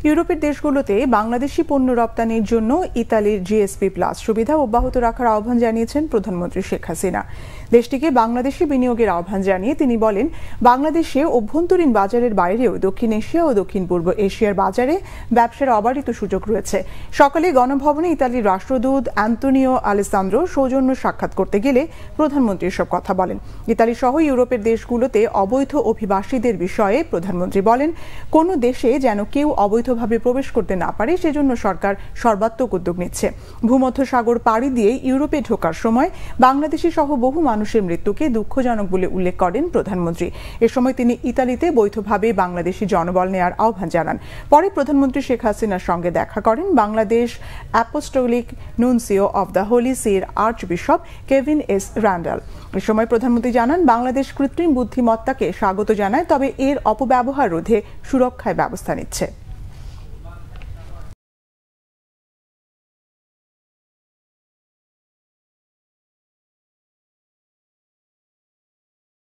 ইউরোপের দেশগুলোতে বাংলাদেশি পণ্য রপ্তানির জন্য ইতালির জিএসপি প্লাস সুবিধা অব্যাহত রাখার আহ্বান জানিয়েছেন প্রধানমন্ত্রী শেখ হাসিনা। দেশটিকে বাংলাদেশি বিনিয়োগের আহ্বান জানিয়ে তিনি বলেন, বাংলাদেশে অভ্যন্তরীণ বাজারের বাইরেও দক্ষিণ এশিয়া ও দক্ষিণ পূর্ব এশিয়ার বাজারে ব্যবসার অবারিত সুযোগ রয়েছে। সকালে গণভবনে ইতালির রাষ্ট্রদূত অ্যান্তোনিও আলেসান্দ্রো সৌজন্য সাক্ষাৎ করতে গেলে প্রধানমন্ত্রী এসব কথা বলেন। ইতালি সহ ইউরোপের দেশগুলোতে অবৈধ অভিবাসীদের বিষয়ে প্রধানমন্ত্রী বলেন, কোনো দেশে যেন কেউ অবৈধভাবে প্রবেশ করতে না পারে সেজন্য সরকার সর্বাত্মক উদ্যোগ নিচ্ছে। ভূমধ্যসাগর পাড়ি দিয়ে ইউরোপে ঢোকার সময় বাংলাদেশি সহ বহু মানুষের মৃত্যুকে দুঃখজনক বলে উল্লেখ করেন প্রধানমন্ত্রী। এ সময় তিনি ইতালিতে বৈধভাবে বাংলাদেশি জনবল নেয়ার আহ্বান জানান। পরে প্রধানমন্ত্রী শেখ হাসিনার সঙ্গে দেখা করেন Bangladesh apostolic nuncio of the holy see archbishop Kevin S Randall. এ সময় প্রধানমন্ত্রী জানান, বাংলাদেশ কৃত্রিম বুদ্ধিমত্তাকে স্বাগত জানায়, তবে এর অপব্যবহার রোধে সুরক্ষায় ব্যবস্থা নিচ্ছে।